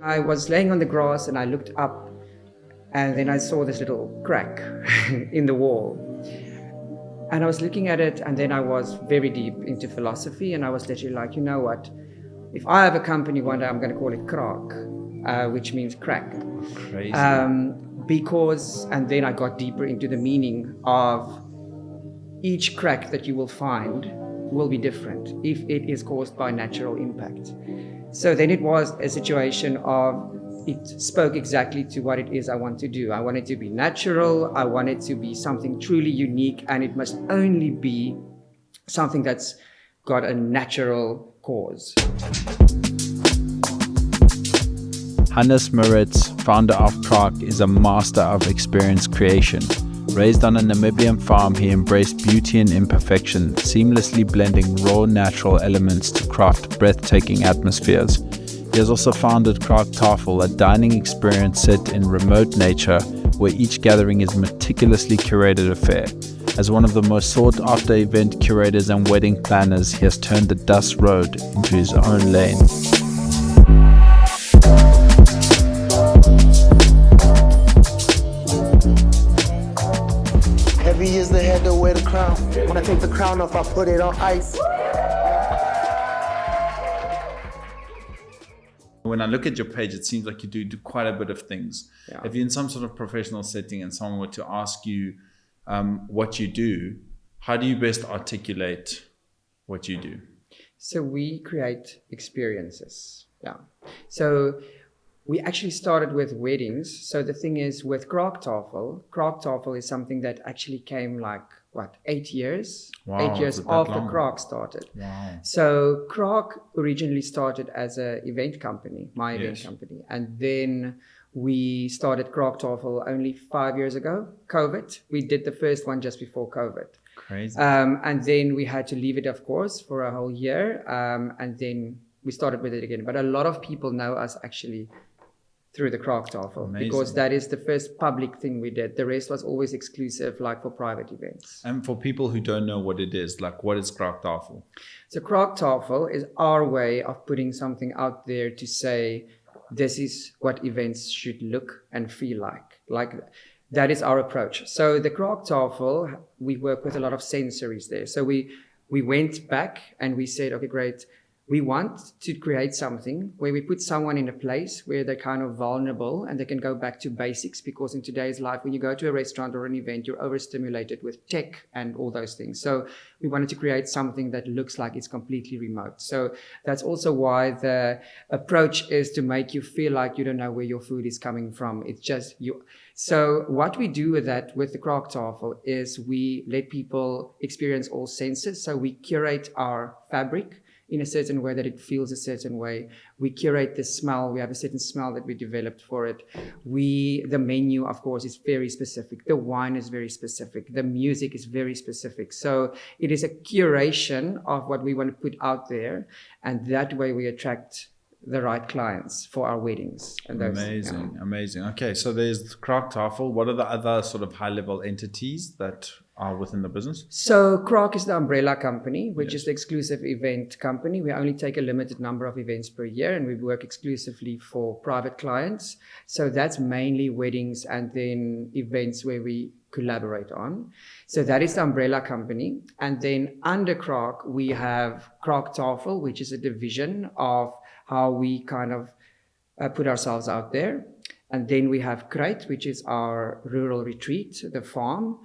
I was laying on the grass and I looked up and then I saw this little crack in the wall. And I was looking at it and then I was very deep into philosophy and I was literally like, you know what? If I have a company one day, I'm going to call it Kraak, which means crack. Crazy. And then I got deeper into the meaning of each crack that you will find will be different if it is caused by natural impact. So then it was a situation of, it spoke exactly to what it is I want to do. I want it to be natural, I want it to be something truly unique, and it must only be something that's got a natural cause. Hannes Maritz, founder of Kraak, is a master of experience creation. Raised on a Namibian farm, he embraced beauty and imperfection, seamlessly blending raw natural elements to craft breathtaking atmospheres. He has also founded Kraaktafel, a dining experience set in remote nature where each gathering is a meticulously curated affair. As one of the most sought-after event curators and wedding planners, he has turned the dust road into his own lane. Heavy is the head to wear the crown. When I take the crown off, I put it on ice. When I look at your page, it seems like you do quite a bit of things. Yeah. If you're in some sort of professional setting and someone were to ask you what you do, how do you best articulate what you do? So we create experiences. Yeah. So we actually started with weddings. So the thing is with Kraaktafel is something that actually came 8 years? Wow, 8 years is it that after long? Kraak started. Wow. So Kraak originally started as an event company, my event Yes. company. And then we started Kraaktafel only 5 years ago, COVID. We did the first one just before COVID. Crazy. And then we had to leave it, of course, for a whole year. And then we started with it again. But a lot of people know us actually through the Kraaktafel, Amazing. because that is the first public thing we did. The rest was always exclusive, like for private events. And for people who don't know what it is, what is Kraaktafel? So Kraaktafel is our way of putting something out there to say, this is what events should look and feel like. That is our approach. So the Kraaktafel, we work with a lot of sensories there. So we went back and we said, okay, great. We want to create something where we put someone in a place where they're kind of vulnerable and they can go back to basics, because in today's life, when you go to a restaurant or an event, you're overstimulated with tech and all those things. So we wanted to create something that looks like it's completely remote. So that's also why the approach is to make you feel like you don't know where your food is coming from. It's just you. So what we do with that, with the Kraaktafel, is we let people experience all senses. So we curate our fabric in a certain way that it feels a certain way. We curate the smell. We have a certain smell that we developed for it. The menu, of course, is very specific. The wine is very specific. The music is very specific. So it is a curation of what we want to put out there. And that way we attract the right clients for our weddings. And those, Amazing. Okay, so there's Kraaktafel. What are the other sort of high-level entities that are within the business? So Kraak is the umbrella company, which Yes. is the exclusive event company. We only take a limited number of events per year, and we work exclusively for private clients. So that's mainly weddings and then events where we collaborate on. So that is the umbrella company. And then under Kraak, we have Kraaktafel, which is a division of how we kind of put ourselves out there. And then we have KRUIJD, which is our rural retreat, the farm,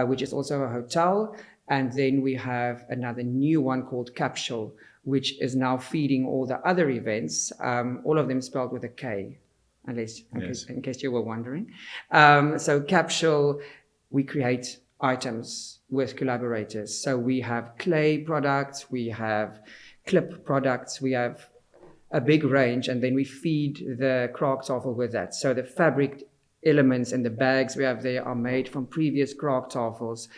which is also a hotel. And then we have another new one called Capsule, which is now feeding all the other events, all of them spelled with a K, in case you were wondering. So Capsule, we create items with collaborators. So we have clay products, we have clip products, we have a big range, and then we feed the Kraaktafel with that. So the fabric elements and the bags we have there are made from previous Kraaktafels,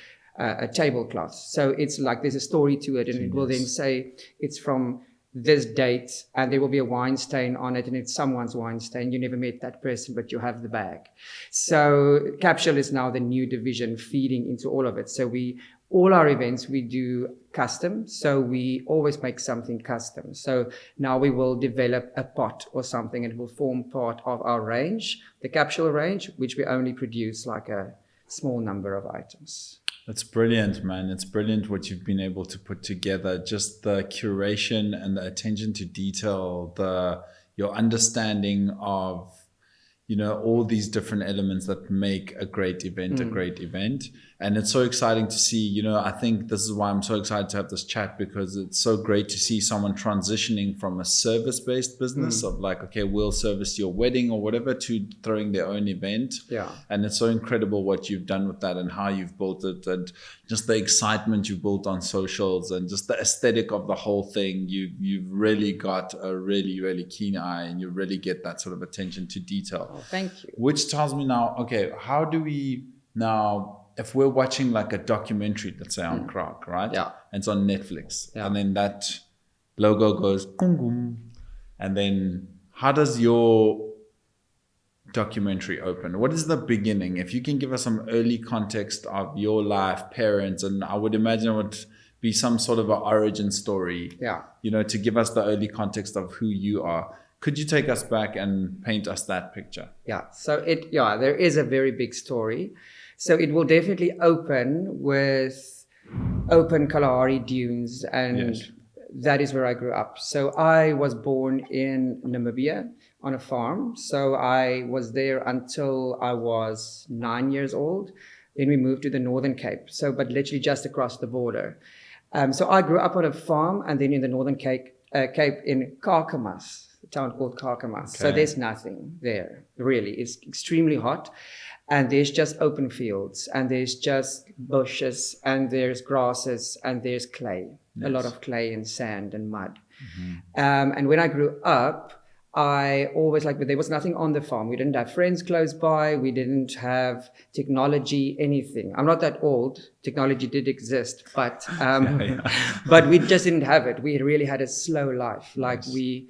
tablecloths. So it's like there's a story to it, and it will then say it's from this date, and there will be a wine stain on it, and it's someone's wine stain. You never met that person, but you have the bag. So Capsule is now the new division feeding into all of it. So we all our events we do custom, so we always make something custom. So now we will develop a pot or something, and it will form part of our range, the capsule range, which we only produce like a small number of items. It's brilliant, man. It's brilliant what you've been able to put together. Just the curation and the attention to detail, your understanding of, all these different elements that make a great event a great event. And it's so exciting to see, I think this is why I'm so excited to have this chat, because it's so great to see someone transitioning from a service-based business of like, okay, we'll service your wedding or whatever, to throwing their own event. Yeah. And it's so incredible what you've done with that and how you've built it, and just the excitement you've built on socials and just the aesthetic of the whole thing. You've really got a really, really keen eye, and you really get that sort of attention to detail. Oh, thank you. Which tells me now, okay, how do we now, if we're watching like a documentary, let's say on Kraak, right? Yeah. And it's on Netflix. Yeah. And then that logo goes boom, boom. And then how does your documentary open? What is the beginning? If you can give us some early context of your life, parents, and I would imagine it would be some sort of an origin story. Yeah. To give us the early context of who you are. Could you take us back and paint us that picture? Yeah. So there is a very big story. So it will definitely open with open Kalahari dunes, and that is where I grew up. So I was born in Namibia on a farm. So I was there until I was 9 years old. Then we moved to the Northern Cape. So, but literally just across the border. So I grew up on a farm, and then in the Northern Cape in Kakamas, a town called Kakamas. Okay. So there's nothing there, really. It's extremely hot. And there's just open fields, and there's just bushes, and there's grasses, and there's clay, a lot of clay and sand and mud. And when I grew up, I always but there was nothing on the farm. We didn't have friends close by. We didn't have technology, anything. I'm not that old. Technology did exist, but but we just didn't have it. We really had a slow life. We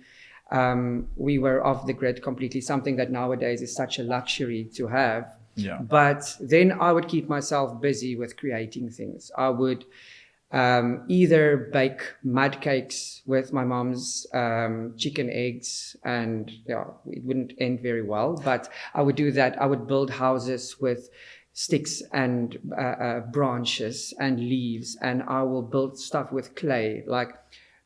were off the grid completely, something that nowadays is such a luxury to have. Yeah. But then I would keep myself busy with creating things. I would either bake mud cakes with my mom's chicken eggs, and it wouldn't end very well, but I would do that. I would build houses with sticks and branches and leaves, and I will build stuff with clay. Like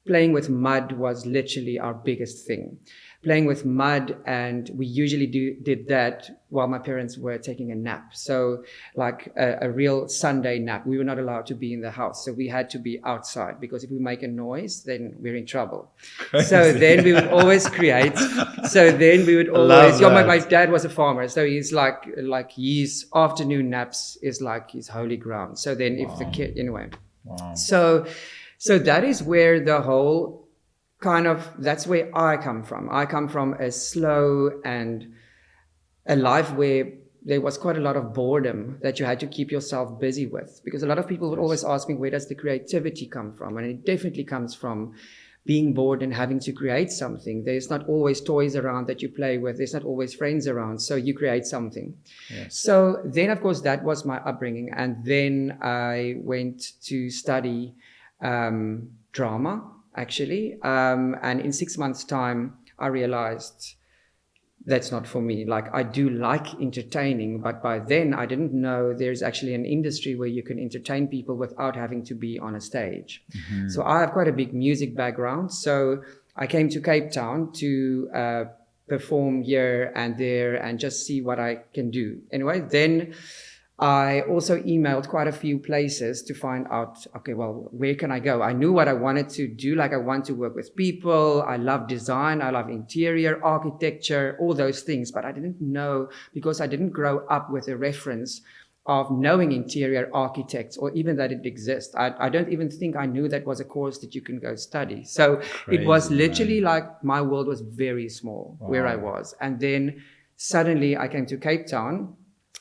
playing with mud was literally our biggest thing. Playing with mud, and we usually did that while my parents were taking a nap. So like a real Sunday nap. We were not allowed to be in the house, so we had to be outside, because if we make a noise, then we're in trouble. Crazy. So then we would always create. So then we would always. My dad was a farmer, so he's like his afternoon naps is like his holy ground. So then if the kid anyway. Wow. So that is where the whole that's where I come from. I come from a slow and a life where there was quite a lot of boredom that you had to keep yourself busy with, because a lot of people would always ask me, where does the creativity come from? And it definitely comes from being bored and having to create something. There's not always toys around that you play with. There's not always friends around. So you create something. Yes. So then, of course, that was my upbringing. And then I went to study drama, actually. And in 6 months' time, I realized that's not for me. Like, I do like entertaining, but by then I didn't know there's actually an industry where you can entertain people without having to be on a stage. Mm-hmm. So I have quite a big music background. So I came to Cape Town to perform here and there and just see what I can do. Anyway, then I also emailed quite a few places to find out, okay, well, where can I go? I knew what I wanted to do. Like, I want to work with people. I love design. I love interior, architecture, all those things. But I didn't know, because I didn't grow up with a reference of knowing interior architects, or even that it exists. I don't even think I knew that was a course that you can go study. So Crazy, it was literally like my world was very small where I was. And then suddenly I came to Cape Town.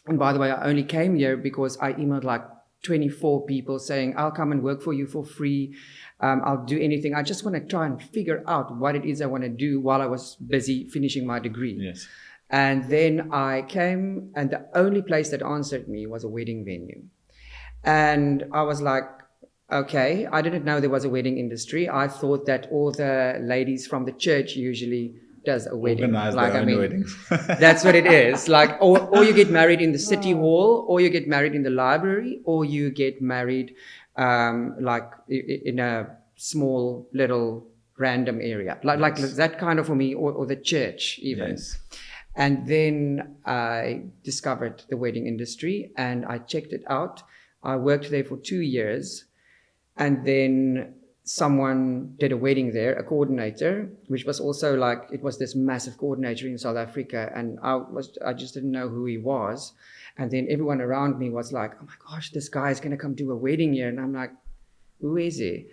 And by the way, I only came here because I emailed like 24 people saying, I'll come and work for you for free. I'll do anything. I just want to try and figure out what it is I want to do while I was busy finishing my degree. Yes. And then I came, and the only place that answered me was a wedding venue. And I was like, okay, I didn't know there was a wedding industry. I thought that all the ladies from the church usually does a wedding. Organize their own weddings. That's what it is. Like, or you get married in the city hall, or you get married in the library, or you get married like in a small little random area. Like that kind of for me, or the church even. Yes. And then I discovered the wedding industry and I checked it out. I worked there for 2 years. And then someone did a wedding there, a coordinator, which was also like, it was this massive coordinator in South Africa. And I just didn't know who he was. And then everyone around me was like, oh my gosh, this guy is going to come do a wedding here. And I'm like, who is he?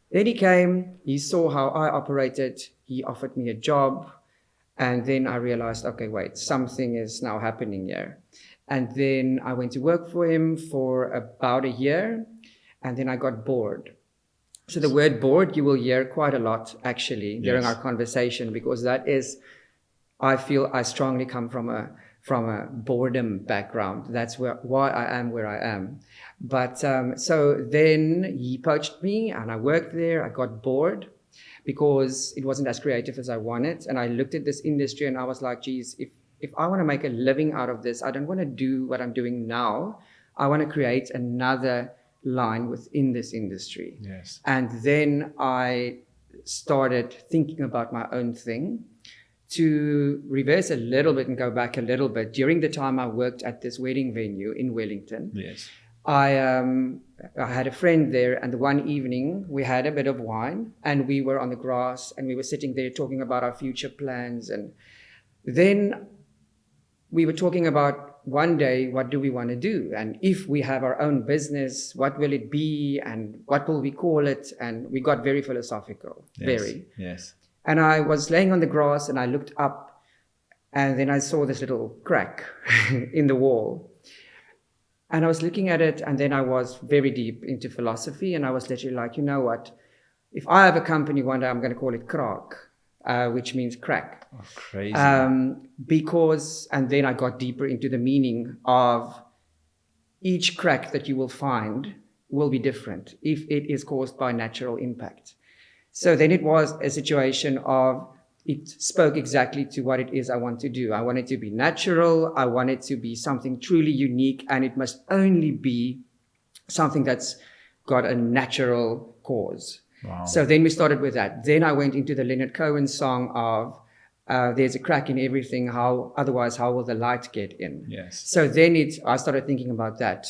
Then he came, he saw how I operated. He offered me a job. And then I realized, okay, wait, something is now happening here. And then I went to work for him for about a year. And then I got bored. So the word bored, you will hear quite a lot actually during our conversation, because that is, I feel I strongly come from a boredom background. That's why I am where I am. But so then he poached me and I worked there. I got bored because it wasn't as creative as I wanted. And I looked at this industry and I was like, geez, if I want to make a living out of this, I don't want to do what I'm doing now. I want to create another line within this industry. Yes. And then I started thinking about my own thing. To reverse a little bit and go back a little bit, during the time I worked at this wedding venue in Wellington, Yes. I had a friend there, and one evening we had a bit of wine and we were on the grass and we were sitting there talking about our future plans. And then we were talking about, one day, what do we want to do? And if we have our own business, what will it be? And what will we call it? And we got very philosophical, very. Yes. And I was laying on the grass and I looked up and then I saw this little crack in the wall. And I was looking at it and then I was very deep into philosophy. And I was literally like, you know what? If I have a company one day, I'm going to call it Kraak, which means crack. Oh, crazy. Because, and then I got deeper into the meaning of each crack that you will find will be different if it is caused by natural impact. So then it was a situation of, it spoke exactly to what it is I want to do. I want it to be natural. I want it to be something truly unique, and it must only be something that's got a natural cause. Wow. So then we started with that. Then I went into the Leonard Cohen song of, there's a crack in everything, otherwise how will the light get in? Yes. So then I started thinking about that.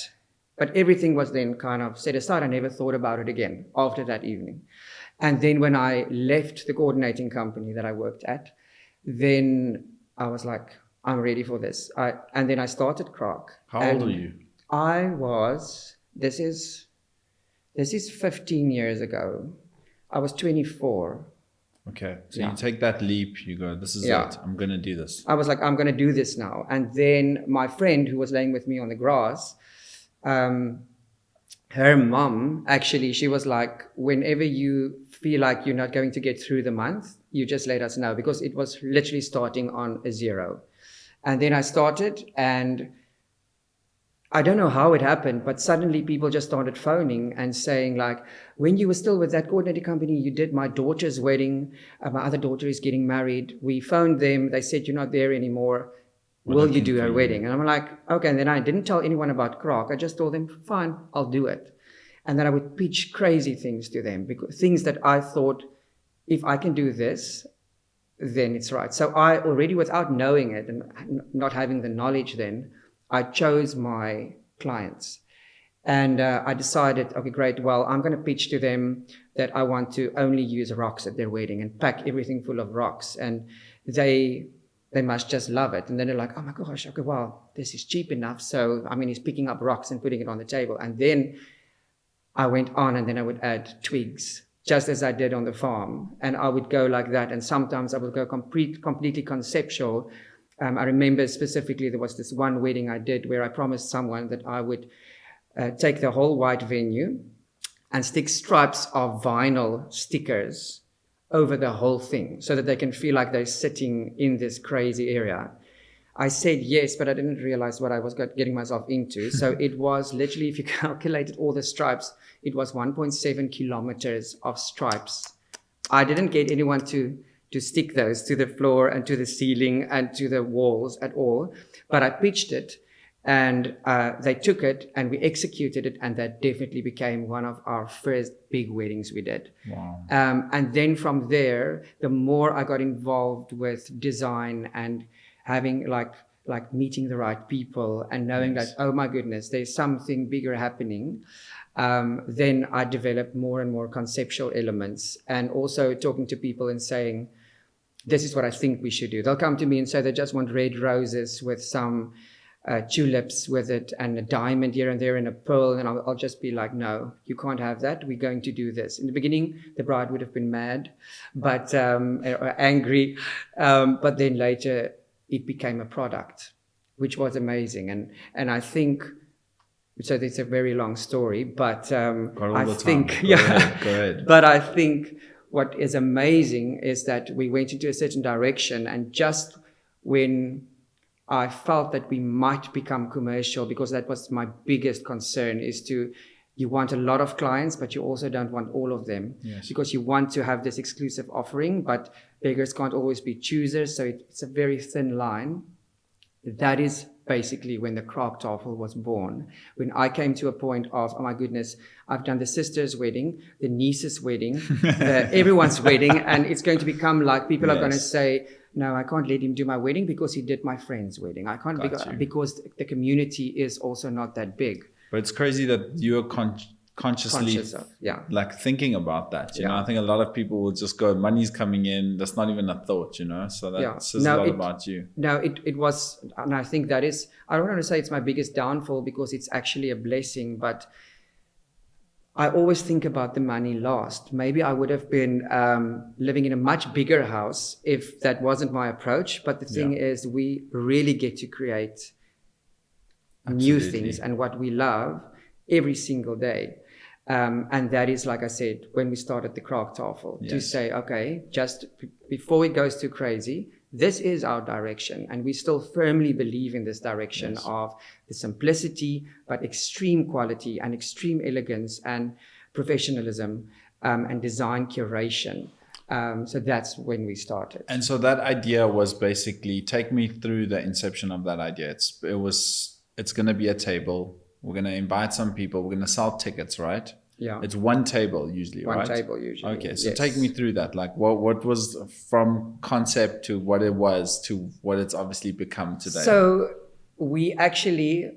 But everything was then kind of set aside. I never thought about it again after that evening. And then when I left the coordinating company that I worked at, then I was like, I'm ready for this. And then I started Kraak. How old are you? I was, this is 15 years ago. I was 24. Okay. So you take that leap, you go, this is Yeah. it. I'm going to do this. I was like, I'm going to do this now. And then my friend who was laying with me on the grass, her mom, actually, she was like, whenever you feel like you're not going to get through the month, you just let us know, because it was literally starting on a zero. And then I started, and I don't know how it happened, but suddenly people just started phoning and saying like, when you were still with that coordinating company, you did my daughter's wedding. My other daughter is getting married. We phoned them. They said, you're not there anymore. Will you do her wedding? And I'm like, okay. And then I didn't tell anyone about Kraak. I just told them, fine, I'll do it. And then I would pitch crazy things to them, because things that I thought, if I can do this, then it's right. So I already, without knowing it and not having the knowledge then, I chose my clients. And I decided, okay, great. Well, I'm going to pitch to them that I want to only use rocks at their wedding and pack everything full of rocks. And they must just love it. And then they're like, oh my gosh, okay, well, this is cheap enough. So, I mean, he's picking up rocks and putting it on the table. And then I went on, and then I would add twigs, just as I did on the farm. And I would go like that. And sometimes I would go completely conceptual. I remember specifically there was this one wedding I did where I promised someone that I would take the whole white venue and stick stripes of vinyl stickers over the whole thing so that they can feel like they're sitting in this crazy area. I said yes, but I didn't realize what I was getting myself into. So it was literally, if you calculated all the stripes, it was 1.7 kilometers of stripes. I didn't get anyone to stick those to the floor and to the ceiling and to the walls at all. But I pitched it, and they took it and we executed it, and that definitely became one of our first big weddings we did. Wow. And then from there, the more I got involved with design and having like meeting the right people and knowing that, oh my goodness, there's something bigger happening. Then I developed more and more conceptual elements, and also talking to people and saying, this is what I think we should do. They'll come to me and say they just want red roses with some tulips with it and a diamond here and there and a pearl, and I'll just be like, no, you can't have that. We're going to do this. In the beginning, the bride would have been mad, but or angry, but then later it became a product, which was amazing. And I think, so it's a very long story, but I think, Go ahead. But I think what is amazing is that we went into a certain direction, and just when I felt that we might become commercial, because that was my biggest concern, is you want a lot of clients, but you also don't want all of them. Yes. Because you want to have this exclusive offering, but beggars can't always be choosers. So it's a very thin line. That is basically when the Kraaktafel was born. When I came to a point of, oh my goodness, I've done the sister's wedding, the niece's wedding, everyone's wedding, and it's going to become like people are going to say, no, I can't let him do my wedding because he did my friend's wedding. I can't because the community is also not that big. But it's crazy that you're consciously like thinking about that. You know, I think a lot of people will just go, money's coming in. That's not even a thought, you know. So that says a lot about you. No, it was, and I think that is, I don't want to say it's my biggest downfall because it's actually a blessing, but I always think about the money lost. Maybe I would have been living in a much bigger house if that wasn't my approach. But the thing is, we really get to create new things and what we love every single day. And that is, like I said, when we started the Kraaktafel, to say, okay, just before it goes too crazy, this is our direction. And we still firmly believe in this direction of the simplicity, but extreme quality and extreme elegance and professionalism and design curation. So that's when we started. And so that idea was basically, take me through the inception of that idea. It's going to be a table. We're going to invite some people. We're going to sell tickets, right? Yeah. It's one table usually, right? One table usually. Okay, so take me through that. Like what was from concept to what it was to what it's obviously become today? So we actually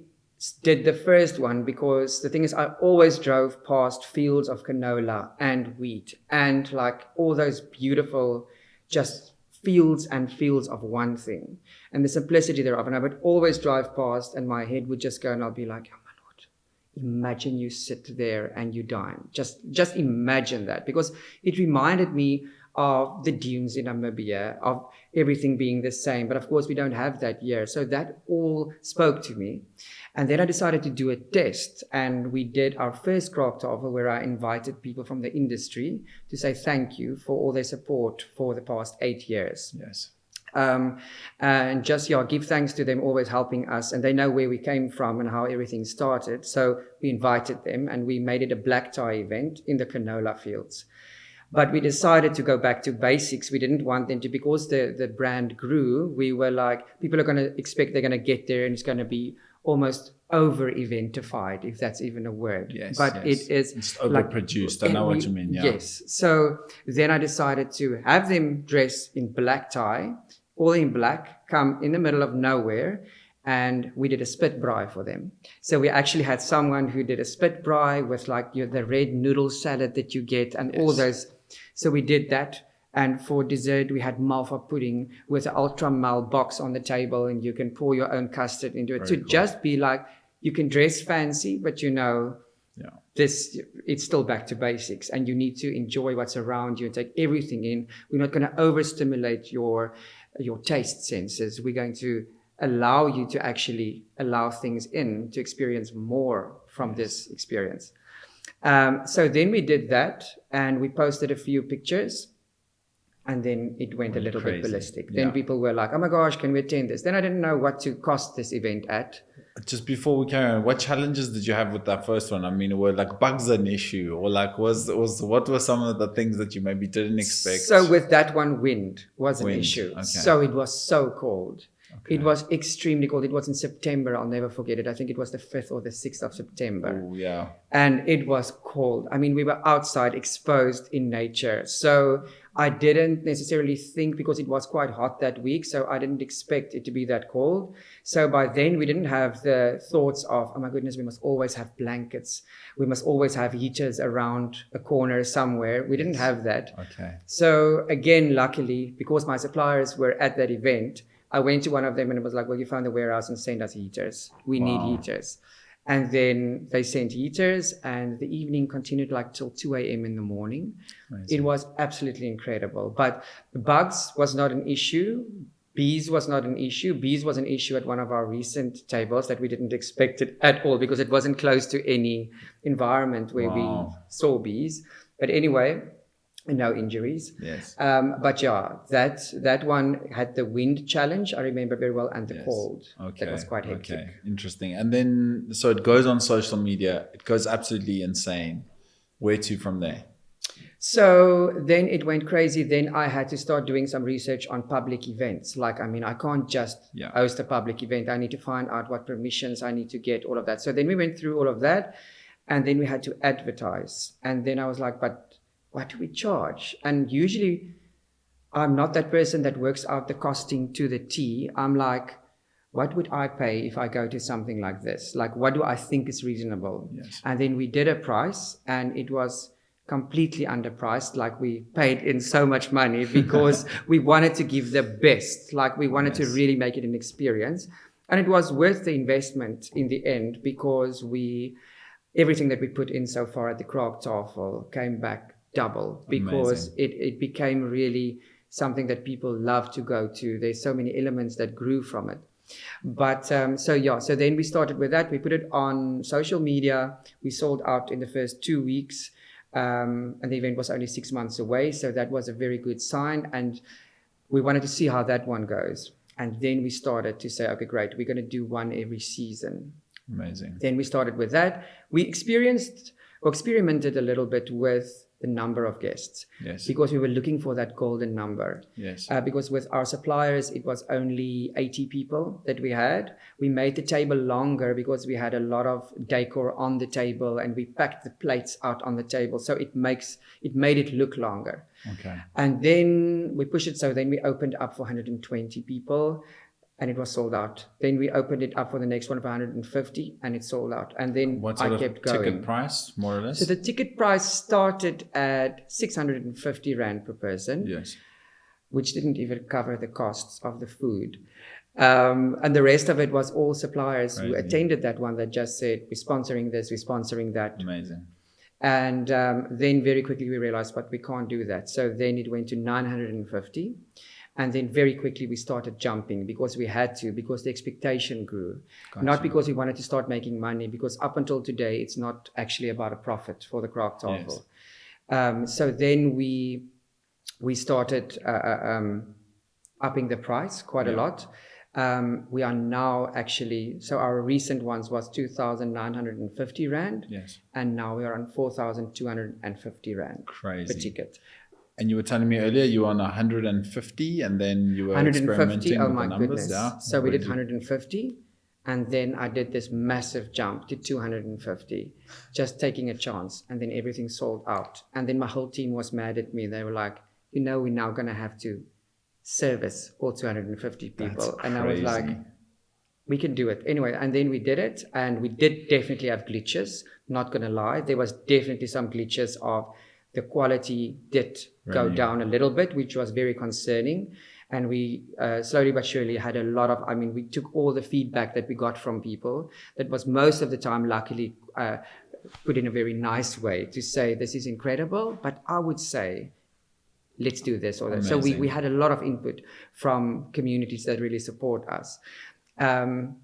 did the first one because the thing is, I always drove past fields of canola and wheat and like all those beautiful just fields and fields of one thing and the simplicity thereof. And I would always drive past and my head would just go and I'll be like, oh my Lord, imagine you sit there and you dine. Just imagine that, because it reminded me of the dunes in Namibia, of everything being the same. But of course, we don't have that here. So that all spoke to me. And then I decided to do a test. And we did our first Kraaktafel where I invited people from the industry to say thank you for all their support for the past 8 years. Yes. And just, give thanks to them always helping us. And they know where we came from and how everything started. So we invited them and we made it a black tie event in the canola fields. But we decided to go back to basics. We didn't want them to, because the brand grew, we were like, people are going to expect they're going to get there and it's going to be almost over-eventified, if that's even a word. Yes, but it is... It's overproduced. I know what you mean, Yes. So then I decided to have them dress in black tie, all in black, come in the middle of nowhere, and we did a spit braai for them. So we actually had someone who did a spit braai with like the red noodle salad that you get and all those. So we did that. And for dessert, we had malva pudding with an ultra mal box on the table, and you can pour your own custard into it. Very cool. Just be like, you can dress fancy, but this, it's still back to basics, and you need to enjoy what's around you and take everything in. We're not going to overstimulate your taste senses. We're going to allow you to actually allow things in to experience more from this experience. So then we did that, and we posted a few pictures. And then it went a little bit ballistic. Yeah. Then people were like, oh my gosh, can we attend this? Then I didn't know what to cost this event at. Just before we carry on, what challenges did you have with that first one? I mean, were like bugs an issue, or like was what were some of the things that you maybe didn't expect? So with that one, wind was an issue. Okay. So it was so cold. Okay. It was extremely cold. It was in September. I'll never forget it. I think it was the 5th or the 6th of September. Oh, yeah. And it was cold. I mean, we were outside, exposed in nature. So I didn't necessarily think, because it was quite hot that week, so I didn't expect it to be that cold. So by then we didn't have the thoughts of, oh my goodness, we must always have blankets. We must always have heaters around a corner somewhere. We didn't have that. Okay. So again, luckily, because my suppliers were at that event, I went to one of them and it was like, well, you found the warehouse and send us heaters. We need heaters. And then they sent heaters, and the evening continued like till 2 a.m. in the morning. Amazing. It was absolutely incredible. But bugs was not an issue. Bees was not an issue. Bees was an issue at one of our recent tables that we didn't expect it at all, because it wasn't close to any environment where we saw bees. But anyway, no injuries. Yes. But yeah, that one had the wind challenge, I remember very well, and the cold. Okay. That was quite hectic. Okay, interesting. And then, so it goes on social media. It goes absolutely insane. Where to from there? So then it went crazy. Then I had to start doing some research on public events. Like, I mean, I can't just host a public event. I need to find out what permissions I need to get, all of that. So then we went through all of that, and then we had to advertise. And then I was like, but what do we charge? And usually I'm not that person that works out the costing to the T. I'm like, what would I pay if I go to something like this? Like, what do I think is reasonable? Yes. And then we did a price, and it was completely underpriced. Like, we paid in so much money because we wanted to give the best. Like, we wanted to really make it an experience. And it was worth the investment in the end, because everything that we put in so far at the Kraaktafel came back double, because it became really something that people love to go to. There's so many elements that grew from it. But so then we started with that. We put it on social media. We sold out in the first 2 weeks, and the event was only 6 months away. So that was a very good sign. And we wanted to see how that one goes. And then we started to say, okay, great, we're going to do one every season. Amazing. Then we started with that. We experimented a little bit with the number of guests, because we were looking for that golden number. Yes. Because with our suppliers, it was only 80 people that we had. We made the table longer because we had a lot of decor on the table, and we packed the plates out on the table. So it made it look longer. Okay. And then we pushed it. So then we opened up for 120 people, and it was sold out. Then we opened it up for the next one for 150, and it sold out. And then I kept going. Ticket price, more or less? So the ticket price started at 650 Rand per person. Yes. Which didn't even cover the costs of the food. And the rest of it was all suppliers who attended that one that just said, we're sponsoring this, we're sponsoring that. Amazing. And then very quickly we realized, but we can't do that. So then it went to 950. And then very quickly we started jumping, because we had to, because the expectation grew. Gotcha. Not because we wanted to start making money, because up until today, it's not actually about a profit for the Kraaktafel. Yes. So then we started upping the price quite a lot. We are now actually, so our recent ones was 2,950 Rand. Yes. And now we are on 4,250 Rand. Crazy. Per ticket. And you were telling me earlier you were on 150, and then you were 150, experimenting with the numbers. Goodness. Yeah. So we did 150, and then I did this massive jump to 250, just taking a chance, and then everything sold out. And then my whole team was mad at me. They were like, we're now going to have to service all 250 people. That's and crazy. I was like, we can do it. Anyway, and then we did it, and we did definitely have glitches, not going to lie. There was definitely some glitches of the quality did go down a little bit, which was very concerning. And we slowly but surely had a lot of, we took all the feedback that we got from people. That was most of the time, luckily, put in a very nice way to say, this is incredible, but I would say, let's do this or that. So we had a lot of input from communities that really support us. And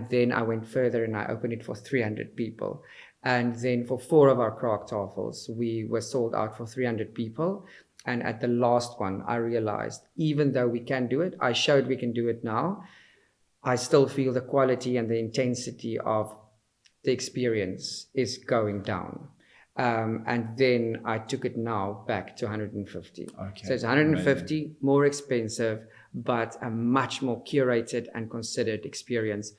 then I went further and I opened it for 300 people. And then for 4 of our Kraaktafels, we were sold out for 300 people. And at the last one, I realized, even though we can do it, I showed we can do it now, I still feel the quality and the intensity of the experience is going down. And then I took it now back to 150. Okay. So it's 150, Amazing. more expensive, but a much more curated and considered experience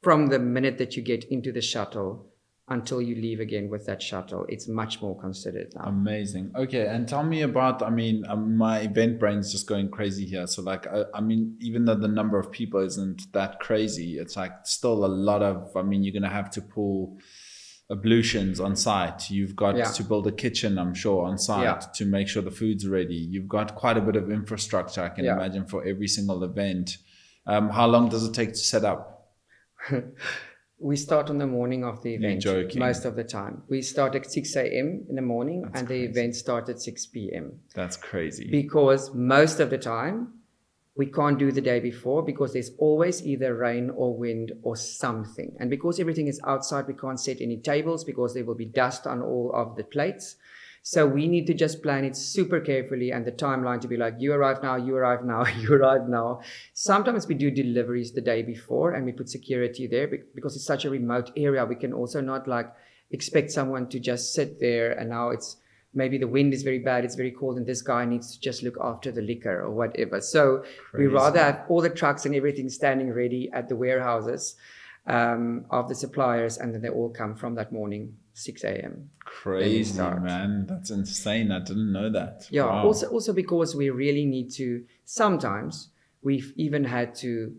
from the minute that you get into the shuttle until you leave again with that shuttle. It's much more considered now. Amazing. Okay, and tell me about, I mean, my event brain's just going crazy here. So like, I mean, even though the number of people isn't that crazy, it's like still a lot of, I mean, you're going to have to pull ablutions on site. You've got to build a kitchen, I'm sure, on site to make sure the food's ready. You've got quite a bit of infrastructure, I can imagine, for every single event. How long does it take to set up? We start on the morning of the event. You're joking. Most of the time. We start at 6 a.m. in the morning. That's and crazy. The event starts at 6 p.m. That's crazy. Because most of the time, we can't do the day before because there's always either rain or wind or something. And because everything is outside, we can't set any tables because there will be dust on all of the plates. So we need to just plan it super carefully and the timeline to be like, you arrive now, you arrive now, you arrive now. Sometimes we do deliveries the day before and we put security there because it's such a remote area. We can also not like expect someone to just sit there and now it's maybe the wind is very bad, it's very cold and this guy needs to just look after the liquor or whatever. So we rather have all the trucks and everything standing ready at the warehouses of the suppliers and then they all come from that morning. 6 a.m. Crazy, man. That's insane. I didn't know that. Yeah. Wow. Also because we really need to, sometimes we've even had to,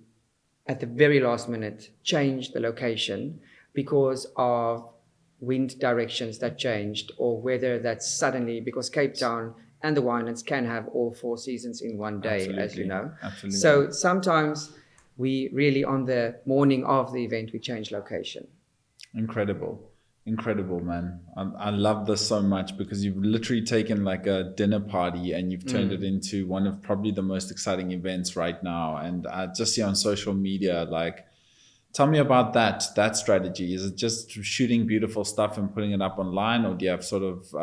at the very last minute, change the location because of wind directions that changed or weather that suddenly, because Cape Town and the Winelands can have all 4 seasons in one day, Absolutely. as you know. Absolutely. So sometimes we really, on the morning of the event, we change location. Incredible, man. I love this so much because you've literally taken like a dinner party and you've turned it into one of probably the most exciting events right now. And I just see on social media, like, tell me about that strategy. Is it just shooting beautiful stuff and putting it up online, or do you have sort of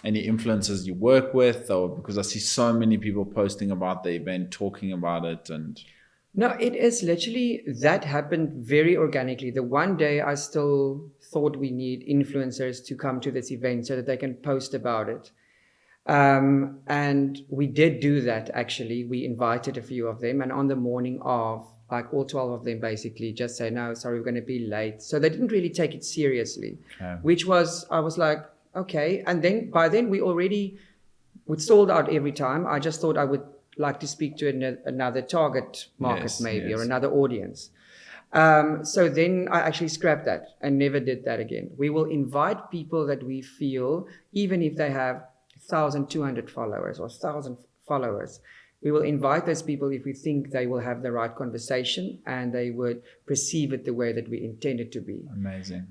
any influencers you work with? Or because I see so many people posting about the event, talking about it and... No, it is literally, that happened very organically. The one day I still thought we need influencers to come to this event so that they can post about it. And we did do that, actually. We invited a few of them. And on the morning of, like all 12 of them basically just say, no, sorry, we're going to be late. So they didn't really take it seriously, which was, I was like, okay. And then by then we'd sold out every time. I just thought I would like to speak to another target market or another audience. So then I actually scrapped that and never did that again. We will invite people that we feel, even if they have 1,200 followers or 1,000 followers, we will invite those people if we think they will have the right conversation and they would perceive it the way that we intend it to be. Amazing.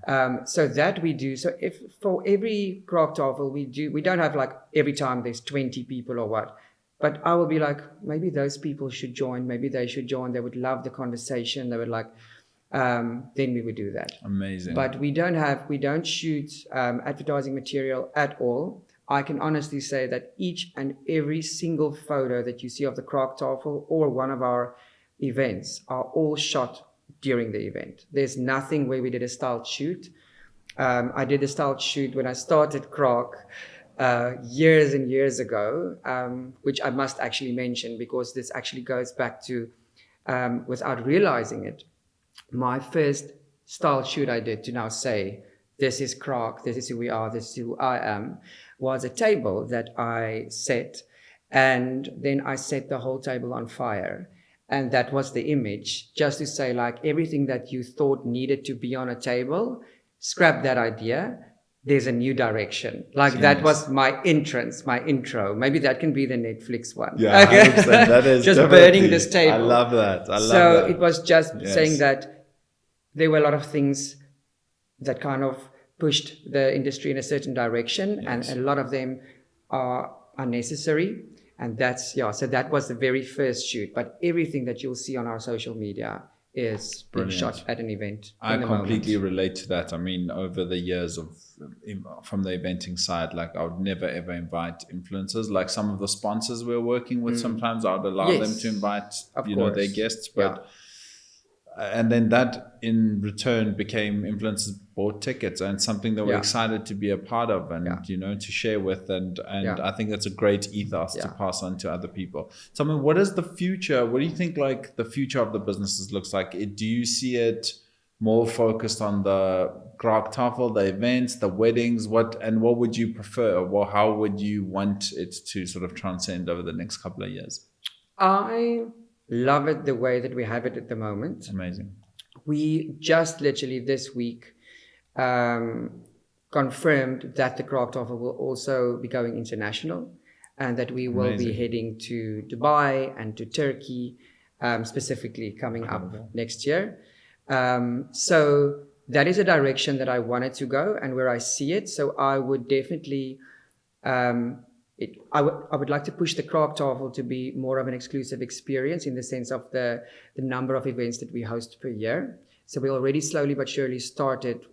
So that we do. So if for every Kraaktafel we don't have like every time there's 20 people or what. But I will be like, maybe those people should join. Maybe they should join. They would love the conversation. They would like, then we would do that. Amazing. But we don't shoot advertising material at all. I can honestly say that each and every single photo that you see of the Kraaktafel or one of our events are all shot during the event. There's nothing where we did a styled shoot. I did a styled shoot when I started Kraak. Years and years ago, which I must actually mention because this actually goes back to, without realizing it, my first style shoot I did to now say, this is Kraak, this is who we are, this is who I am, was a table that I set, and then I set the whole table on fire. And that was the image, just to say like everything that you thought needed to be on a table, scrap that idea. There's a new direction. Like that was my intro. Maybe that can be the Netflix one. Yeah, okay. 100%. That is just burning this table. I love that. So it was just saying that there were a lot of things that kind of pushed the industry in a certain direction, and a lot of them are unnecessary. And so that was the very first shoot. But everything that you'll see on our social media is being Brilliant. shot at an event. I in the completely moment. relate to that. I mean, over the years from the eventing side, like I would never ever invite influencers. Like some of the sponsors we're working with, sometimes I would allow them Yes, to invite, of their course. guests, but and then that in return became influencers bought tickets and something that we're excited to be a part of and to share with, and I think that's a great ethos to pass on to other people. Tell me, what is the future? What do you think like the future of the businesses looks like? Do you see it more focused on the Kraaktafel, the events, the weddings? What would you prefer, or how would you want it to sort of transcend over the next couple of years? I love it the way that we have it at the moment. Amazing. We just literally this week confirmed that the Kraaktafel will also be going international, and that we will be heading to Dubai and to Turkey, specifically coming up next year. So that is a direction that I wanted to go and where I see it. So I would definitely, I would like to push the Kraaktafel to be more of an exclusive experience in the sense of the number of events that we host per year. So we already slowly but surely started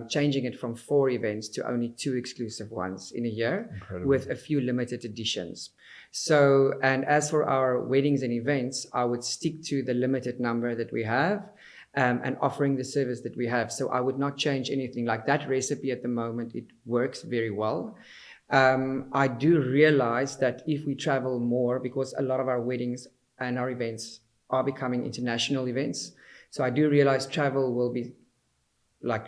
changing it from 4 events to only 2 exclusive ones in a year. Incredible. With a few limited editions. So, and as for our weddings and events, I would stick to the limited number that we have. And offering the service that we have. So I would not change anything. Like that recipe at the moment, it works very well. I do realize that if we travel more, because a lot of our weddings and our events are becoming international events. So I do realize travel will be like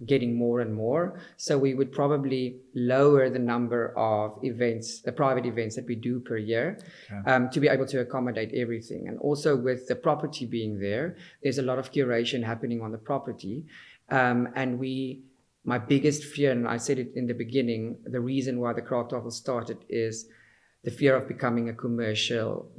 getting more and more. So we would probably lower the number of events, the private events that we do per year, to be able to accommodate everything. And also with the property being there, there's a lot of curation happening on the property. And my biggest fear, and I said it in the beginning, the reason why the Kraaktafel started is the fear of becoming a commercial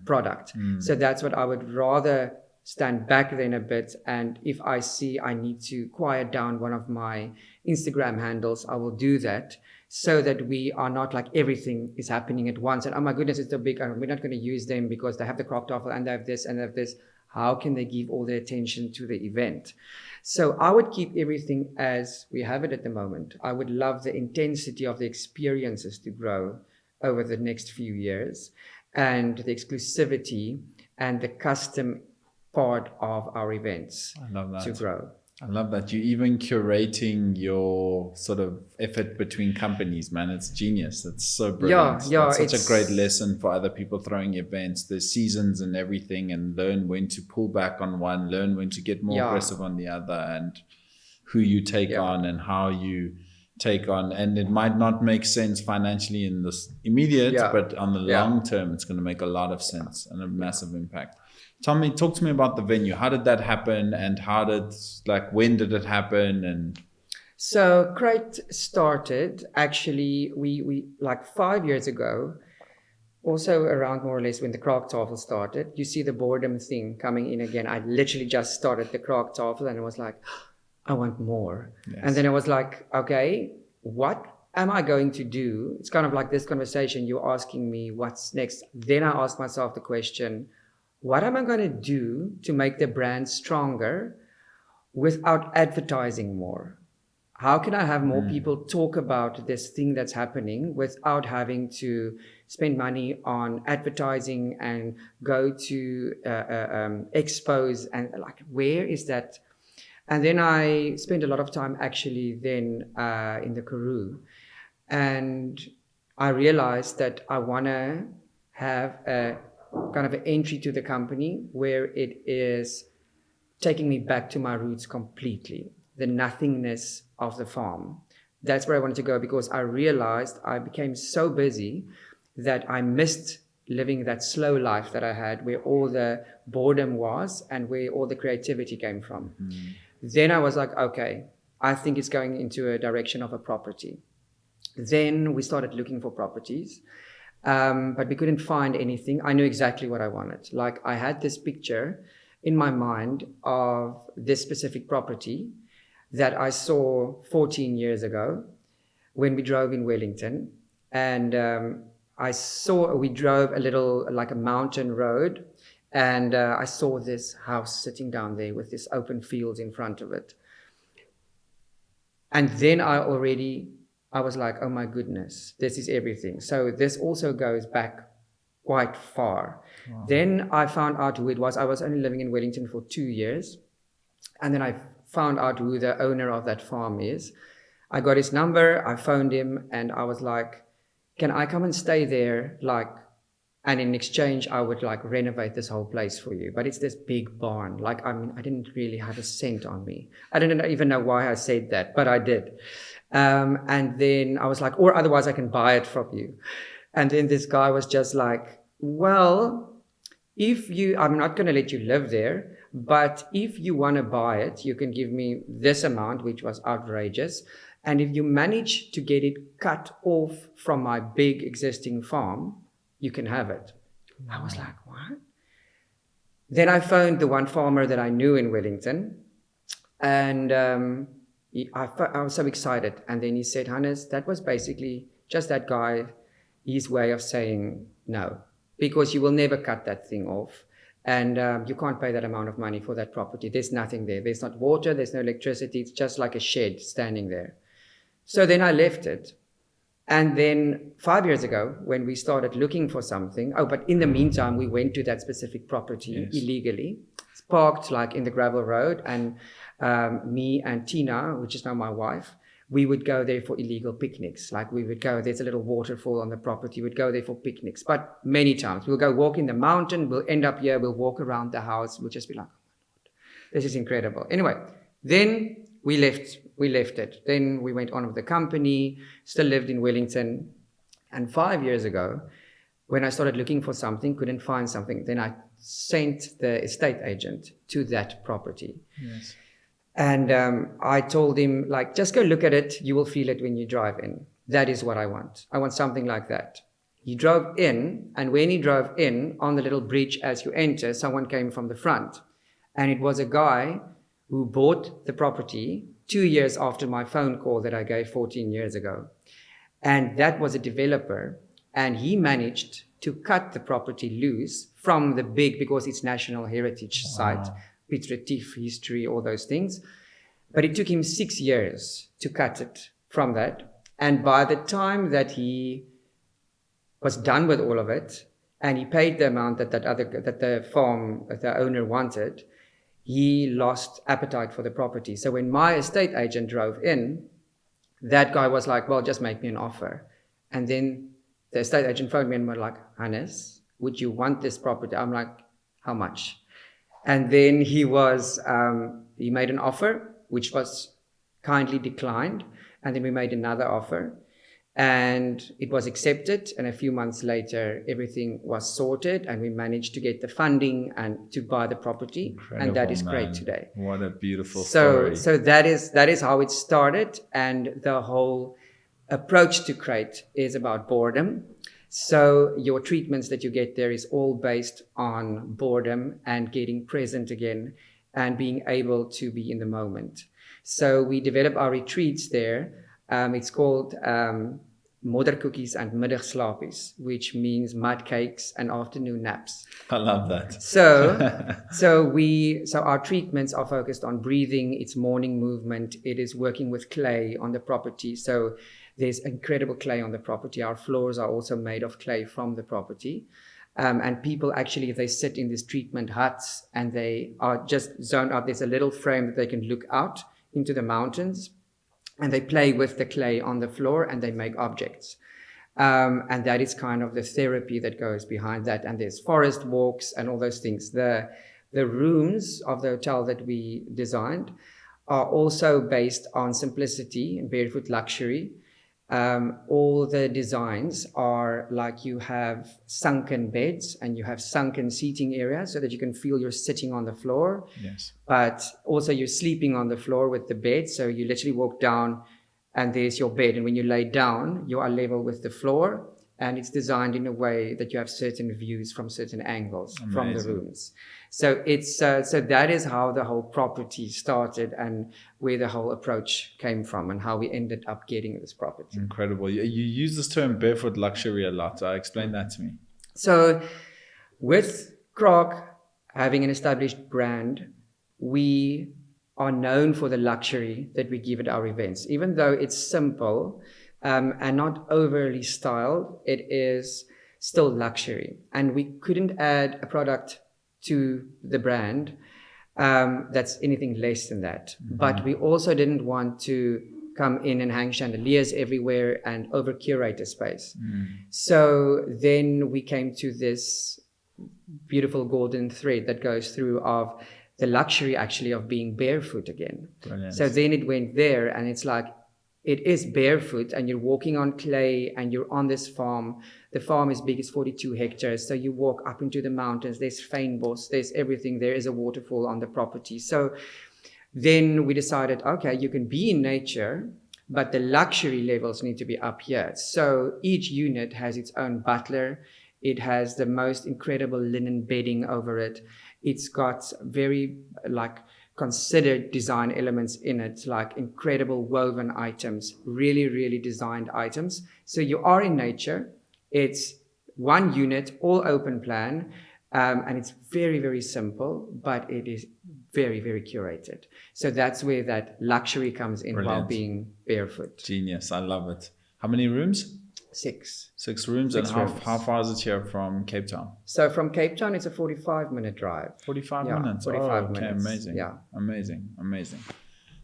product. So that's what I would rather stand back then a bit, and if I see I need to quiet down one of my Instagram handles, I will do that, so that we are not like everything is happening at once and oh my goodness, it's so big and we're not going to use them because they have the Kraaktafel and they have this and they have this. How can they give all their attention to the event? So I would keep everything as we have it at the moment. I would love the intensity of the experiences to grow over the next few years, and the exclusivity and the custom part of our events to grow. I love that. You're even curating your sort of effort between companies, man. It's genius. It's so brilliant. It's such a great lesson for other people throwing events. There's seasons and everything, and learn when to pull back on one, learn when to get more aggressive on the other, and who you take on and how you take on. And it might not make sense financially in this immediate, but on the long term, it's going to make a lot of sense and a massive impact. Talk to me about the venue. How did that happen, and when did it happen? And so KRUIJD started actually, we like 5 years ago, also around more or less when the Kraaktafel started. You see the boredom thing coming in again. I literally just started the Kraaktafel and I was like, I want more. Yes. And then I was like, okay, what am I going to do? It's kind of like this conversation. You're asking me what's next. Then I asked myself the question, what am I going to do to make the brand stronger without advertising more? How can I have more people talk about this thing that's happening without having to spend money on advertising and go to expos, and like, where is that? And then I spent a lot of time actually then in the KRUIJD, and I realized that I want to have a kind of an entry to the company where it is taking me back to my roots completely, the nothingness of the farm. That's where I wanted to go, because I realized I became so busy that I missed living that slow life that I had, where all the boredom was and where all the creativity came from. Then I was like, okay, I think it's going into a direction of a property. Then we started looking for properties. But we couldn't find anything. I knew exactly what I wanted. Like, I had this picture in my mind of this specific property that I saw 14 years ago when we drove in Wellington. And we drove a little, like a mountain road, And I saw this house sitting down there with this open fields in front of it. And then I was like, oh my goodness, this is everything. So this also goes back quite far. Wow. Then I found out who it was. I was only living in Wellington for 2 years. And then I found out who the owner of that farm is. I got his number, I phoned him, and I was like, can I come and stay there? And in exchange, I would renovate this whole place for you. But it's this big barn. I didn't really have a cent on me. I didn't even know why I said that, but I did. And then I was like, or otherwise I can buy it from you. And then this guy was just like, well, I'm not going to let you live there, but if you want to buy it, you can give me this amount, which was outrageous. And if you manage to get it cut off from my big existing farm, you can have it. Wow. I was like, what? Then I phoned the one farmer that I knew in Wellington, and I was so excited. And then he said, Hannes, that was basically just that guy, his way of saying no, because you will never cut that thing off. And you can't pay that amount of money for that property. There's nothing there. There's not water, there's no electricity. It's just like a shed standing there. So then I left it. And then 5 years ago, when we started looking for something, but in the meantime, we went to that specific property illegally. It's parked in the gravel road. And me and Tina, which is now my wife, we would go there for illegal picnics. We would go, there's a little waterfall on the property. We'd go there for picnics. But many times, we'll go walk in the mountain. We'll end up here. We'll walk around the house. We'll just be like, this is incredible. Anyway, then we left it. Then we went on with the company, still lived in Wellington. And 5 years ago, when I started looking for something, couldn't find something, then I sent the estate agent to that property. Yes. And I told him, just go look at it. You will feel it when you drive in. That is what I want. I want something like that. He drove in, and when he drove in, on the little bridge as you enter, someone came from the front. And it was a guy who bought the property 2 years after my phone call that I gave 14 years ago. And that was a developer, and he managed to cut the property loose from the big, because it's National Heritage Site, Petratif history, all those things. But it took him 6 years to cut it from that. And by the time that he was done with all of it, and he paid the amount that the owner wanted, he lost appetite for the property. So when my estate agent drove in, that guy was like, well, just make me an offer. And then the estate agent phoned me and was like, Hannes, would you want this property? I'm like, how much? And then he made an offer, which was kindly declined. And then we made another offer, and it was accepted. And a few months later, everything was sorted, and we managed to get the funding and to buy the property. Incredible, and that is great today. What a beautiful story. So that is how it started. And the whole approach to KRUIJD is about boredom. So your treatments that you get there is all based on boredom and getting present again and being able to be in the moment. So we develop our retreats there. It's called modderkoekies and middagslapies, which means mud cakes and afternoon naps. I love that. So our treatments are focused on breathing. It's morning movement. It is working with clay on the property. So there's incredible clay on the property. Our floors are also made of clay from the property. And people actually, they sit in these treatment huts and they are just zoned out. There's a little frame that they can look out into the mountains, and they play with the clay on the floor and they make objects. And that is kind of the therapy that goes behind that. And there's forest walks and all those things. The rooms of the hotel that we designed are also based on simplicity and barefoot luxury. All the designs are like you have sunken beds and you have sunken seating areas so that you can feel you're sitting on the floor. Yes. But also you're sleeping on the floor with the bed. So you literally walk down and there's your bed. And when you lay down, you are level with the floor. And it's designed in a way that you have certain views from certain angles. Amazing. From the rooms. So it's so that is how the whole property started and where the whole approach came from and how we ended up getting this property. Incredible. You use this term barefoot luxury a lot. Explain that to me. So with Kraak, having an established brand, we are known for the luxury that we give at our events. Even though it's simple and not overly styled, it is still luxury. And we couldn't add a product to the brand that's anything less than that. But we also didn't want to come in and hang chandeliers everywhere and over curate a space. So then we came to this beautiful golden thread that goes through of the luxury actually of being barefoot again. Brilliant. So then it went there, and it's like, it is barefoot and you're walking on clay and you're on this farm. The farm is big, it's 42 hectares. So you walk up into the mountains, there's fynbos, there's everything. There is a waterfall on the property. So then we decided, okay, you can be in nature, but the luxury levels need to be up here. So each unit has its own butler. It has the most incredible linen bedding over it. It's got very considered design elements in it, like incredible woven items, really, really designed items. So you are in nature. It's one unit, all open plan, and it's very, very simple, but it is very, very curated. So that's where that luxury comes in. Brilliant. While being barefoot. Genius. I love it. How many rooms? 6. 6 rooms. Six and rooms. how far is it here from Cape Town? So from Cape Town, it's a 45-minute drive. 45 Yeah, minutes. 45 okay, minutes. amazing. Yeah. Amazing.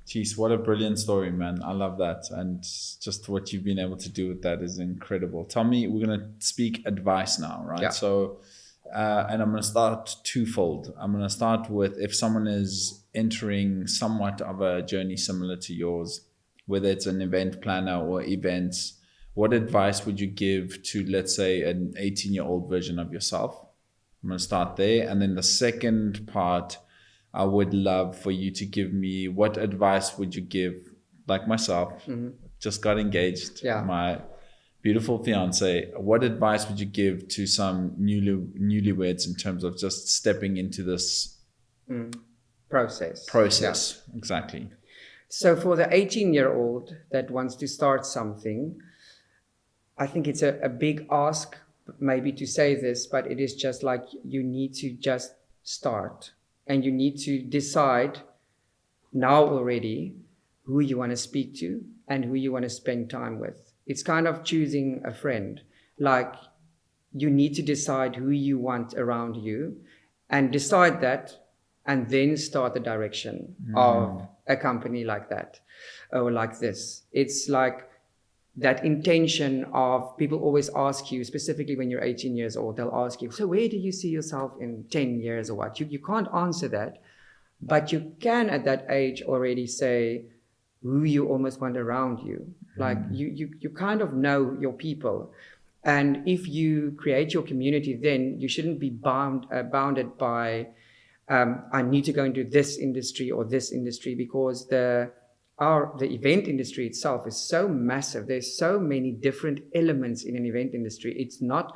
Jeez, what a brilliant story, man. I love that. And just what you've been able to do with that is incredible. Tell me, we're going to speak advice now, right? Yeah. So, and I'm going to start twofold. I'm going to start with, if someone is entering somewhat of a journey similar to yours, whether it's an event planner or events, what advice would you give to, let's say, an 18-year-old version of yourself? I'm going to start there. And then the second part, I would love for you to give me, what advice would you give, like myself, just got engaged, Yeah. my beautiful fiance, what advice would you give to some newlyweds in terms of just stepping into this Process. Yeah. Exactly. So for the 18-year-old that wants to start something, I think it's a big ask maybe to say this, but it is just like, you need to just start, and you need to decide now already who you want to speak to and who you want to spend time with. It's kind of choosing a friend. Like, you need to decide who you want around you and decide that, and then start the direction of a company like that or like this. It's like that intention of, people always ask you, specifically when you're 18 years old, they'll ask you, so where do you see yourself in 10 years or what? You can't answer that, but you can at that age already say who you almost want around you. Like you kind of know your people. And if you create your community, then you shouldn't be bounded by, I need to go into this industry or this industry, because the event industry itself is so massive. There's so many different elements in an event industry. It's not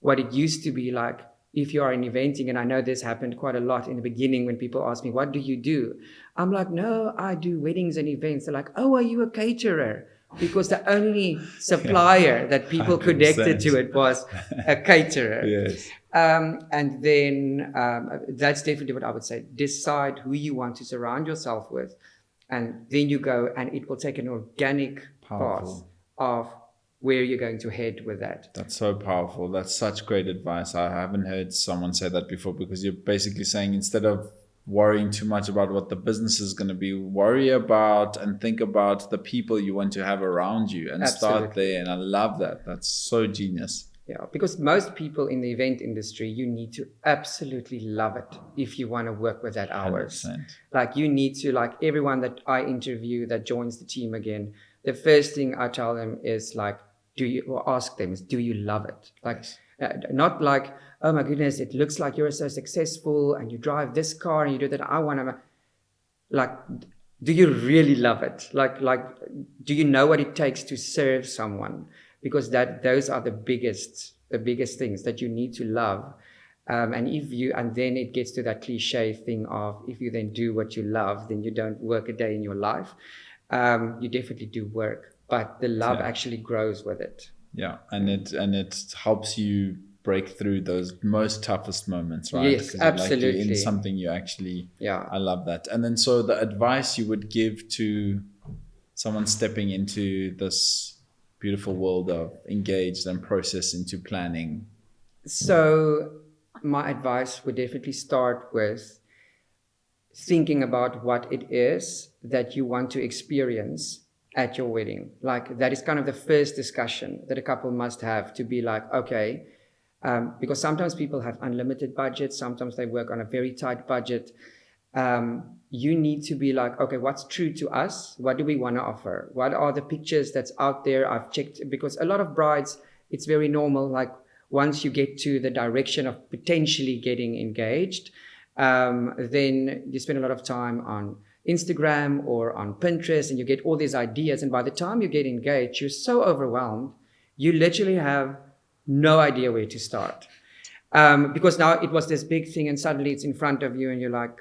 what it used to be like if you are in eventing. And I know this happened quite a lot in the beginning when people ask me, what do you do? I'm like, no, I do weddings and events. They're like, oh, are you a caterer? Because the only supplier that people 100%. Connected to it was a caterer. Yes. And then that's definitely what I would say. Decide who you want to surround yourself with. And then you go, and it will take an organic path of where you're going to head with that. That's so powerful. That's such great advice. I haven't heard someone say that before, because you're basically saying, instead of worrying too much about what the business is going to be, worry about and think about the people you want to have around you, and start there. And I love that. That's so genius. Yeah, because most people in the event industry, you need to absolutely love it if you want to work with that hours. 100%. Like, you need to, like, everyone that I interview that joins the team again, the first thing I tell them is like, do you love it? Like, not like, oh my goodness, it looks like you're so successful and you drive this car and you do that. I want to, like, do you really love it? Like, do you know what it takes to serve someone? Because those are the biggest things that you need to love. And then it gets to that cliche thing of, if you then do what you love, then you don't work a day in your life. You definitely do work, but the love actually grows with it. Yeah, and it helps you break through those most toughest moments, right? Yes, 'Cause absolutely. Like you're in something you actually, Yeah. I love that. And then so the advice you would give to someone stepping into this beautiful world of engaged and process into planning. So my advice would definitely start with thinking about what it is that you want to experience at your wedding. Like that is kind of the first discussion that a couple must have, to be like, okay, because sometimes people have unlimited budgets, sometimes they work on a very tight budget. You need to be like, okay, what's true to us? What do we want to offer? What are the pictures that's out there? I've checked, because a lot of brides, it's very normal. Like once you get to the direction of potentially getting engaged, then you spend a lot of time on Instagram or on Pinterest, and you get all these ideas. And by the time you get engaged, you're so overwhelmed, you literally have no idea where to start. Because now it was this big thing, and suddenly it's in front of you, and you're like,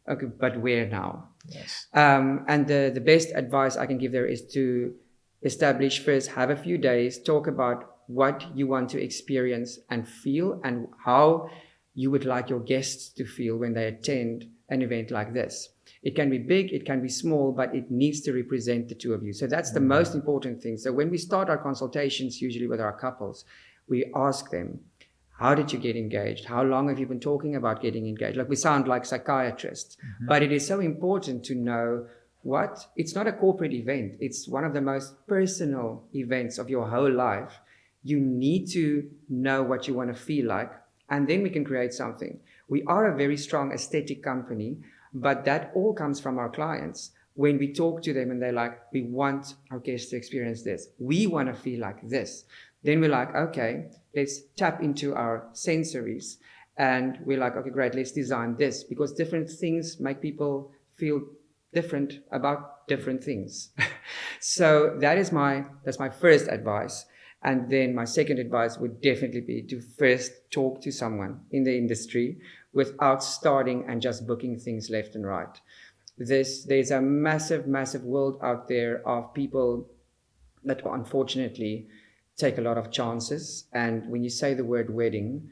okay, but where now? Yes. And the best advice I can give there is to establish first, have a few days, talk about what you want to experience and feel, and how you would like your guests to feel when they attend an event like this. It can be big, it can be small, but it needs to represent the two of you. So that's the most important thing. So when we start our consultations, usually with our couples, we ask them, how did you get engaged? How long have you been talking about getting engaged? Like, we sound like psychiatrists, but it is so important to know what, it's not a corporate event. It's one of the most personal events of your whole life. You need to know what you want to feel like, and then we can create something. We are a very strong aesthetic company, but that all comes from our clients. When we talk to them and they're like, we want our guests to experience this, we want to feel like this, then we're like, okay, let's tap into our sensories. And we're like, okay, great, let's design this, because different things make people feel different about different things. So that's my first advice. And then my second advice would definitely be to first talk to someone in the industry without starting and just booking things left and right. There's a massive, massive world out there of people that unfortunately take a lot of chances. And when you say the word wedding,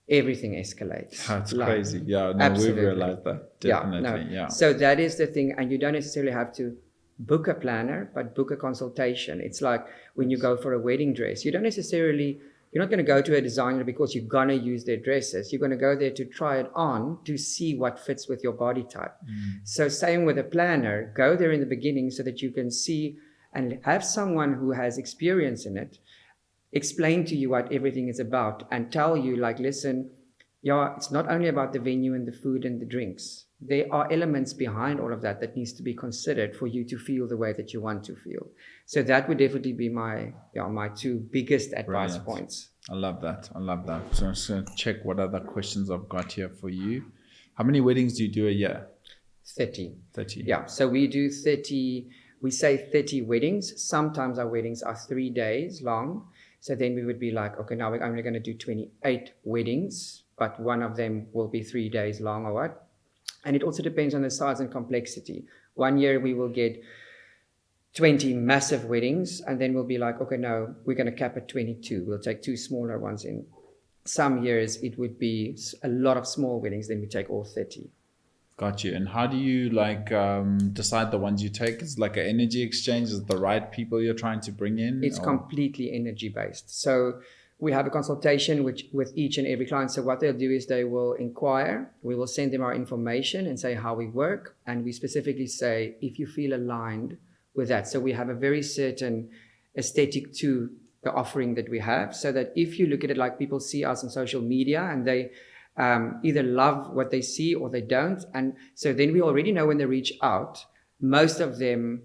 everything escalates. That's crazy. Yeah, no, we've realized that. Definitely. Yeah. So that is the thing. And you don't necessarily have to book a planner, but book a consultation. It's like when you go for a wedding dress, you're not going to go to a designer because you're going to use their dresses. You're going to go there to try it on, to see what fits with your body type. So same with a planner, go there in the beginning so that you can see and have someone who has experience in it explain to you what everything is about, and tell you, like, listen, yeah, it's not only about the venue and the food and the drinks. There are elements behind all of that needs to be considered for you to feel the way that you want to feel. So that would definitely be my two biggest advice points. I love that. So I'm just going to check what other questions I've got here for you. How many weddings do you do a year? 30. 30. Yeah. So we do 30, we say 30 weddings. Sometimes our weddings are 3 days long. So then we would be like, okay, now we're only going to do 28 weddings, but one of them will be 3 days long or what. And it also depends on the size and complexity. One year we will get 20 massive weddings, and then we'll be like, okay, no, we're going to cap at 22. We'll take 2 smaller ones in. Some years it would be a lot of small weddings, then we take all 30. Got you. And how do you decide the ones you take? Is it like an energy exchange? Is it the right people you're trying to bring in? It's completely energy based. So we have a consultation with each and every client. So what they'll do is they will inquire. We will send them our information and say how we work. And we specifically say, if you feel aligned with that. So we have a very certain aesthetic to the offering that we have. So that if you look at it, like, people see us on social media and they either love what they see or they don't. And so then we already know when they reach out, most of them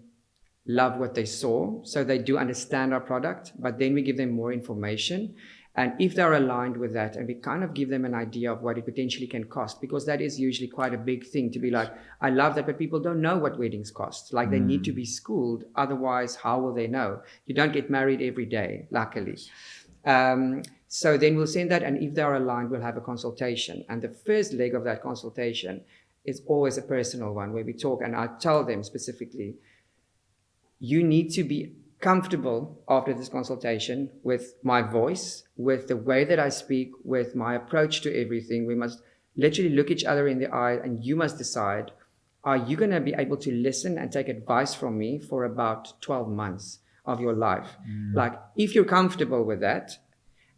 love what they saw. So they do understand our product, but then we give them more information. And if they're aligned with that, and we kind of give them an idea of what it potentially can cost, because that is usually quite a big thing to be like, I love that, but people don't know what weddings cost. Like, they need to be schooled. Otherwise, how will they know? You don't get married every day, luckily. So then we'll send that, and if they're aligned, we'll have a consultation. And the first leg of that consultation is always a personal one, where we talk, and I tell them specifically, you need to be comfortable after this consultation with my voice, with the way that I speak, with my approach to everything. We must literally look each other in the eye, and you must decide, are you going to be able to listen and take advice from me for about 12 months of your life? Like, if you're comfortable with that,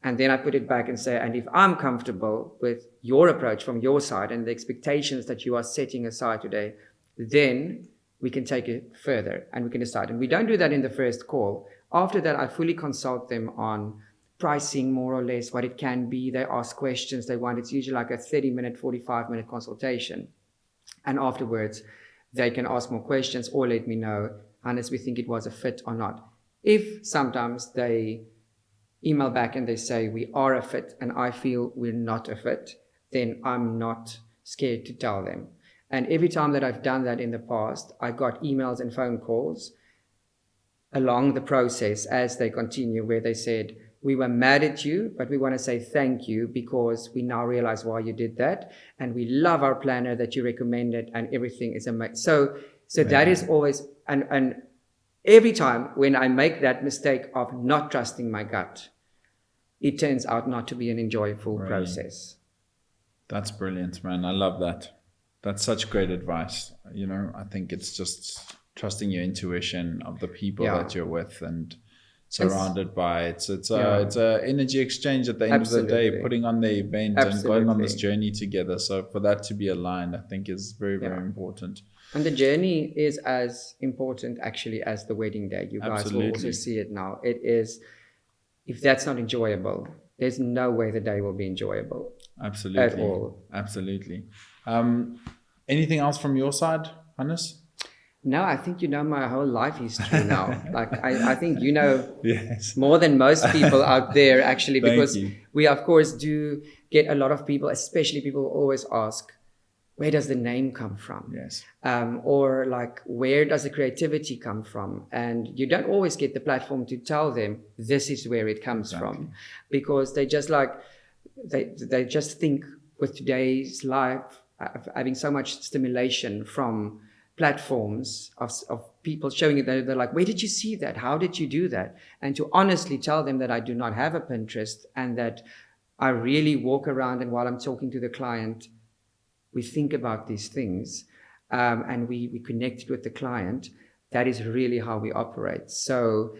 and then I put it back and say, and if I'm comfortable with your approach from your side and the expectations that you are setting aside today, then we can take it further and we can decide. And we don't do that in the first call. After that, I fully consult them on pricing, more or less, what it can be. They ask questions they want. It's usually like a 30-minute, 45-minute consultation. And afterwards, they can ask more questions or let me know, unless we think it was a fit or not. If sometimes they email back and they say, we are a fit, and I feel we're not a fit, then I'm not scared to tell them. And every time that I've done that in the past, I got emails and phone calls along the process as they continue, where they said, we were mad at you, but we want to say thank you because we now realize why you did that. And we love our planner that you recommended, and everything is amazing. So that is always, and every time when I make that mistake of not trusting my gut, it turns out not to be an enjoyable process. That's brilliant, man. I love that. That's such great advice. I think it's just trusting your intuition of the people that you're with and surrounded by. It's a energy exchange at the end of the day, putting on the event and going on this journey together. So for that to be aligned, I think is very, very important. And the journey is as important actually as the wedding day. You guys will also see it now. It is, if that's not enjoyable, there's no way the day will be enjoyable. Absolutely. At all. Absolutely. Anything else from your side, Hannes? No, I think you know my whole life history now. Like I think you know yes. more than most people out there actually, because you. We of course do get a lot of people, especially people who always ask, where does the name come from? Yes. Or like, where does the creativity come from? And you don't always get the platform to tell them this is where it comes from, because they just like, they just think with today's life, having so much stimulation from platforms of people showing it, they're like, where did you see that? How did you do that? And to honestly tell them that I do not have a Pinterest, and that I really walk around, and while I'm talking to the client, we think about these things, and we connect with the client. That is really how we operate. So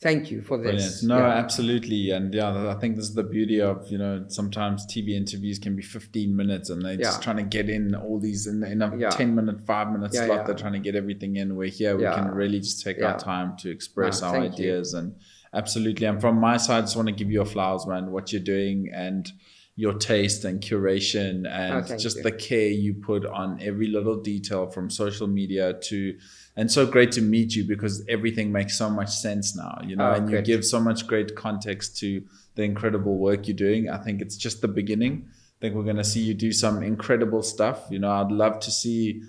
thank you for this. Brilliant. No, absolutely. And I think this is the beauty of, sometimes TV interviews can be 15 minutes and they're just trying to get in all these in a 10-minute, 5-minute slot. They're trying to get everything in. Where here we can really just take our time to express our ideas. And absolutely. And from my side, I just want to give you your flowers, man, what you're doing and your taste and curation and just the care you put on every little detail, from social media to, and so great to meet you, because everything makes so much sense now, and you give so much great context to the incredible work you're doing. I think it's just the beginning. I think we're going to see you do some incredible stuff. I'd love to see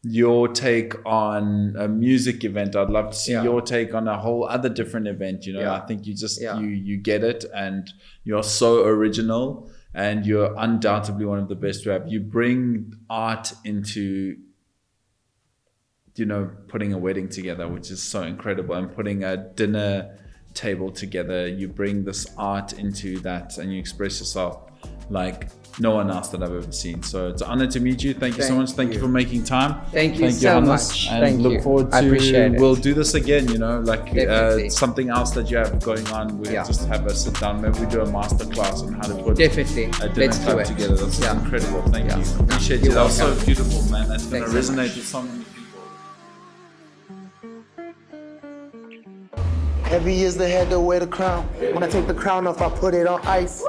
your take on a music event. I'd love to see your take on a whole other different event. I think you just, you get it, and you're so original. And you're undoubtedly one of the best we have. You bring art into, putting a wedding together, which is so incredible, and putting a dinner table together. You bring this art into that, and you express yourself like no one else that I've ever seen. So it's an honor to meet you. Thank you so much. Thank you for making time. Thank you so much. And look forward to, I appreciate it. We'll do this again, something else that you have going on. We'll just have a sit down. Maybe we do a masterclass on how to put a dinner club together. That's incredible. Thank you. Appreciate you. That was so beautiful, man. That's going to resonate with so many people. Heavy is the head that wear the crown. When I take the crown off, I put it on ice.